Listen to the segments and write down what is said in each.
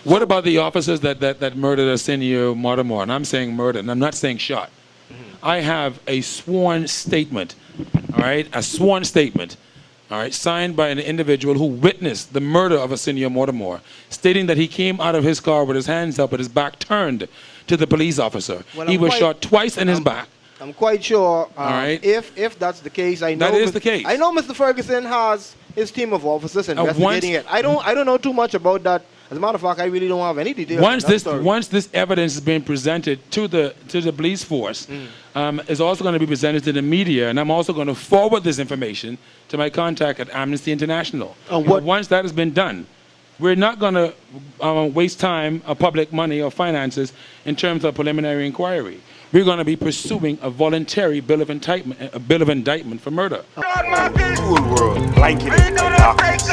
What about the officers that murdered Arsenio Mortimer? And I'm saying murdered, and I'm not saying shot. I have a sworn statement, all right, a sworn statement, all right, signed by an individual who witnessed the murder of Arsenio Mortimer, stating that he came out of his car with his hands up, with his back turned to the police officer. Well, he was shot twice in his back. I'm quite sure. All right. If that's the case, I know that is the case. I know Mr. Ferguson has his team of officers investigating it. I don't know too much about that. As a matter of fact, I really don't have any details. Once this evidence is being presented to the police force, it's also going to be presented to the media, and I'm also going to forward this information to my contact at Amnesty International. Once that has been done, we're not going to waste time, or public money, or finances in terms of preliminary inquiry. We're going to be pursuing a voluntary bill of indictment for murder. Cool world, blanketed in darkness.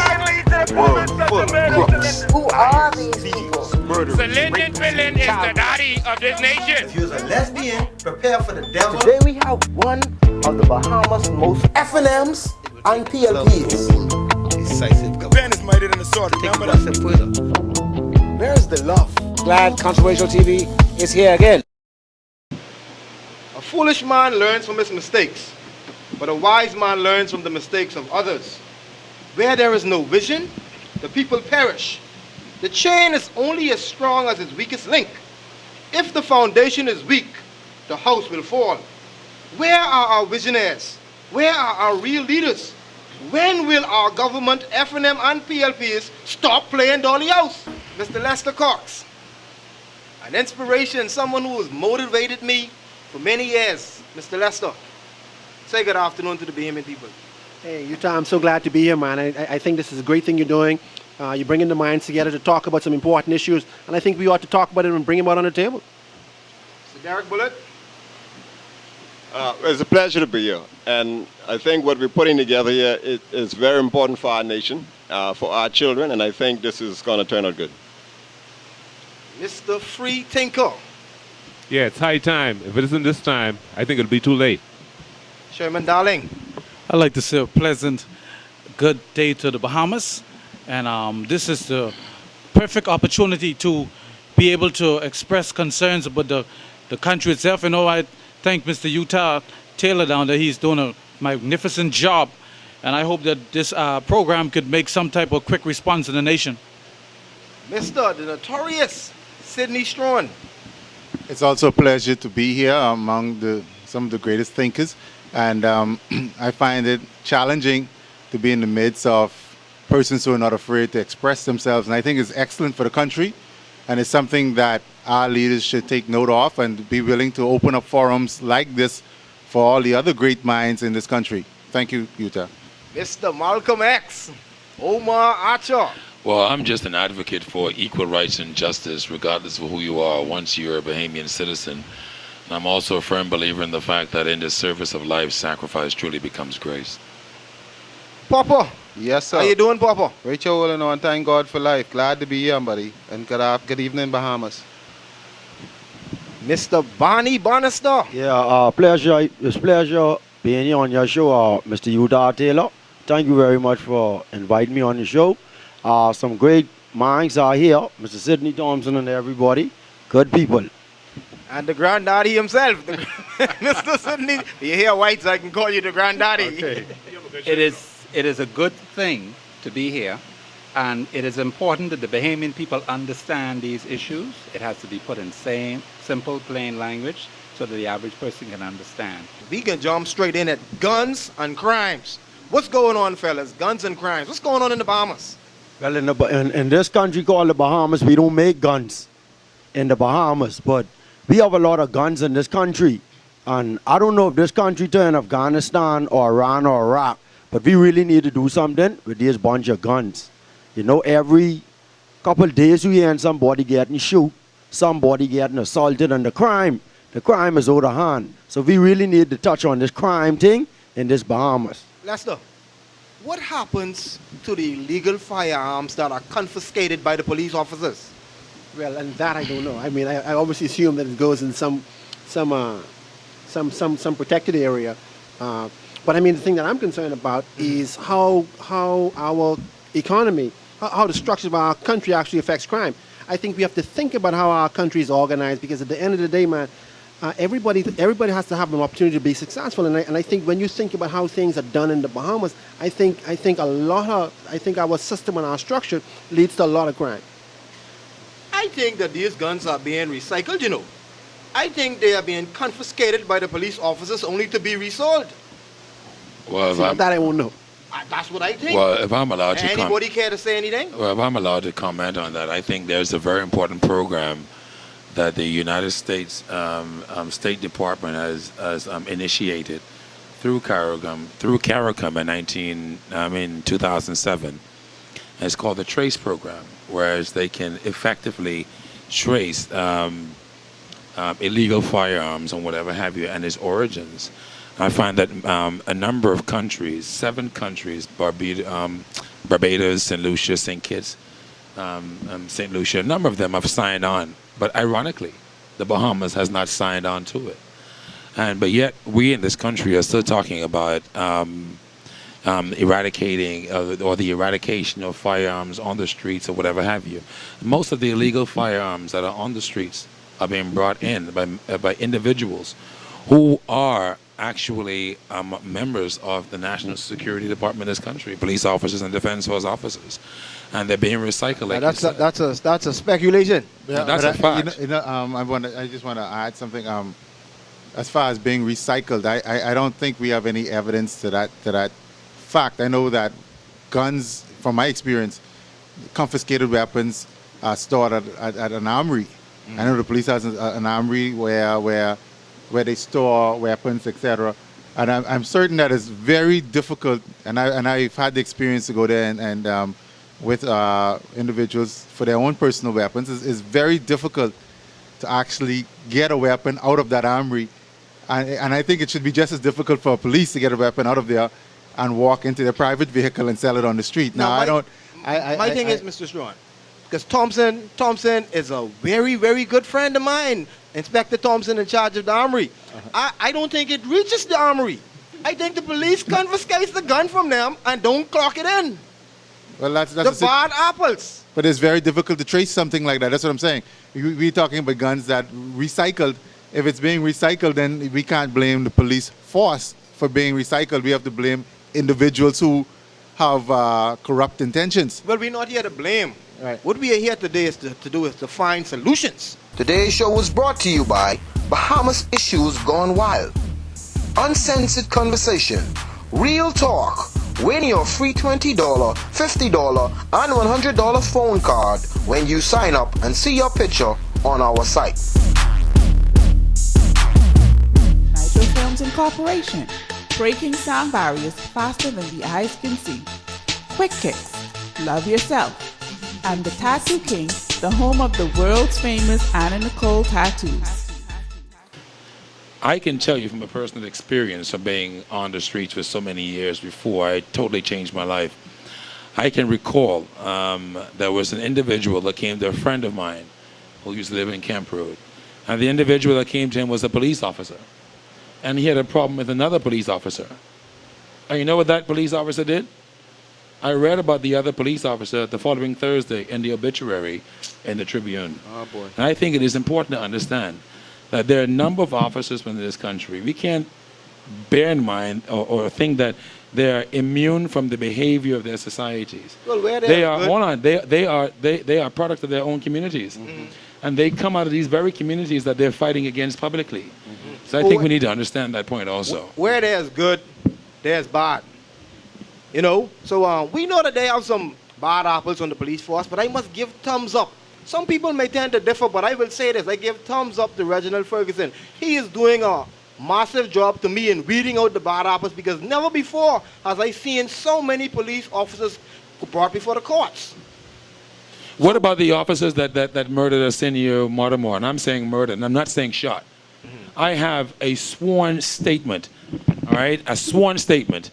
World full of crooks. Who are these people? Lyndon Villain is the daddy of this nation. If you're a lesbian, prepare for the devil. Today we have one of the Bahamas' most F&Ms and PLPs. Decisive government. Ben is mightier than the sword, remember that? Where's the love? Glad Controversial TV is here again. A foolish man learns from his mistakes, but a wise man learns from the mistakes of others. Where there is no vision, the people perish. The chain is only as strong as its weakest link. If the foundation is weak, the house will fall. Where are our visionaries? Where are our real leaders? When will our government, F&M and PLPs stop playing Dolly House? Mr. Lester Cox, an inspiration, someone who has motivated me for many years. Mr. Lester, say good afternoon to the Bahamian people. Hey, Utah, I'm so glad to be here, man. I think this is a great thing you're doing. You're bringing the minds together to talk about some important issues, and I think we ought to talk about it and bring them out on the table. Mr. Derek Bullard. It's a pleasure to be here, and I think what we're putting together here is very important for our nation, for our children, and I think this is going to turn out good. Mr. Free Tinker. Yeah, it's high time. If it isn't this time, I think it'll be too late. Sherman Darling. I'd like to say a pleasant, good day to the Bahamas. And this is the perfect opportunity to be able to express concerns about the country itself. You know, I thank Mr. Utah Taylor down there. He's doing a magnificent job. And I hope that this program could make some type of quick response in the nation. Mr. the notorious Sidney Strachan. It's also a pleasure to be here among some of the greatest thinkers. And I find it challenging to be in the midst of persons who are not afraid to express themselves. And I think it's excellent for the country. And it's something that our leaders should take note of and be willing to open up forums like this for all the other great minds in this country. Thank you, Utah. Mr. Malcolm X. Omar Archer. Well, I'm just an advocate for equal rights and justice, regardless of who you are, once you're a Bahamian citizen. And I'm also a firm believer in the fact that in the service of life, sacrifice truly becomes grace. Pauper. Yes, sir. How you doing, Pauper? Rachel, well, and thank God for life. Glad to be here, buddy. And good evening, Bahamas. Mr. Barney Bannister. Yeah, pleasure. It's pleasure being here on your show, Mr. Utah Taylor. Thank you very much for inviting me on the show. Some great minds are here, Mr. Sidney Thompson and everybody. Good people. And the granddaddy himself, Mr. Sidney. You hear white, so I can call you the granddaddy. Okay. It is a good thing to be here, and it is important that the Bahamian people understand these issues. It has to be put in simple, plain language so that the average person can understand. We can jump straight in at guns and crimes. What's going on, fellas? Guns and crimes. What's going on in the Bahamas? Well, in this country called the Bahamas, we don't make guns in the Bahamas, but we have a lot of guns in this country. And I don't know if this country turned Afghanistan or Iran or Iraq, but we really need to do something with this bunch of guns. You know, every couple of days you hear somebody getting shot, somebody getting assaulted, and the crime is out of hand. So we really need to touch on this crime thing in this Bahamas. Lester, what happens to the illegal firearms that are confiscated by the police officers? Well, and that I don't know. I mean, I obviously assume that it goes in some protected area. But I mean, the thing that I'm concerned about is how our economy, how the structure of our country actually affects crime. I think we have to think about how our country is organized, because at the end of the day, man, everybody has to have an opportunity to be successful. And I think when you think about how things are done in the Bahamas, I think our system and our structure leads to a lot of crime. I think that these guns are being recycled, you know. I think they are being confiscated by the police officers only to be resold. Well, that I won't know. That's what I think. Well, if I'm allowed to anybody care to say anything? Well, if I'm allowed to comment on that, I think there's a very important program that the United States State Department has initiated through CARICOM in 2007. And it's called the TRACE program, whereas they can effectively trace illegal firearms and whatever have you and its origins. I find that a number of countries, 7 countries, Barbados, St. Lucia, St. Kitts, St. Lucia, a number of them have signed on. But ironically, the Bahamas has not signed on to it. But yet, we in this country are still talking about eradicating or the eradication of firearms on the streets or whatever have you. Most of the illegal firearms that are on the streets are being brought in by individuals who are actually members of the National Security Department of this country, police officers and defense force officers, and they're being recycled. Like that's a speculation. Yeah, that's a fact. I just want to add something. As far as being recycled, I don't think we have any evidence to that fact. I know that guns, from my experience, confiscated weapons are stored at an armory. I know the police has an armory where they store weapons, etc. And I'm certain that it's very difficult, and I've had the experience to go there and with individuals for their own personal weapons. It's very difficult to actually get a weapon out of that armory. And I think it should be just as difficult for police to get a weapon out of there and walk into their private vehicle and sell it on the street. Now, my thing is, Mr. Strachan, because Thompson is a very, very good friend of mine. Inspector Thompson in charge of the armory. I don't think it reaches the armory. I think the police confiscates the gun from them and don't clock it in. Well, that's the bad apples. But it's very difficult to trace something like that. That's what I'm saying. We're talking about guns that recycled. If it's being recycled, then we can't blame the police force for being recycled. We have to blame individuals who have corrupt intentions. Well, we're not here to blame. Right. What we are here today is to find solutions. Today's show was brought to you by Bahamas Issues Gone Wild. Uncensored conversation, real talk. Win your free $20, $50, and $100 phone card when you sign up and see your picture on our site. Nitro Films Incorporation. Breaking sound barriers faster than the eyes can see. Quick Kicks. Love yourself. And the Tattoo King, the home of the world's famous Anna Nicole tattoos. I can tell you from a personal experience of being on the streets for so many years before I totally changed my life. I can recall there was an individual that came to a friend of mine who used to live in Camp Road. And the individual that came to him was a police officer. And he had a problem with another police officer. And you know what that police officer did? I read about the other police officer the following Thursday in the obituary in the Tribune. Oh, boy. And I think it is important to understand that there are a number of officers in this country. We can't bear in mind or think that they are immune from the behavior of their societies. Well, where they are products of their own communities. Mm-hmm. And they come out of these very communities that they're fighting against publicly. Mm-hmm. So I think we need to understand that point also. Where there's good, there's bad. You know, so we know that they have some bad apples on the police force, but I must give thumbs up. Some people may tend to differ, but I will say this. I give thumbs up to Reginald Ferguson. He is doing a massive job to me in weeding out the bad apples, because never before has I seen so many police officers brought before the courts. What about the officers that murdered Arsenio Mortimer? And I'm saying murdered, and I'm not saying shot. Mm-hmm. I have a sworn statement, all right, a sworn statement,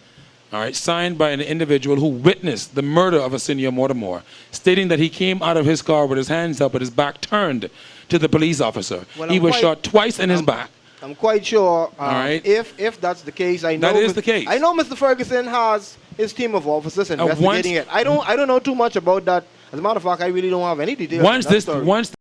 all right, signed by an individual who witnessed the murder of Arsenio Mortimer, stating that he came out of his car with his hands up but his back turned to the police officer. Well, he was shot twice in his back. I'm quite sure if that's the case. I know that is the case. I know Mr. Ferguson has his team of officers investigating it. I don't know too much about that As a matter of fact, I really don't have any details. Once on that this, story. once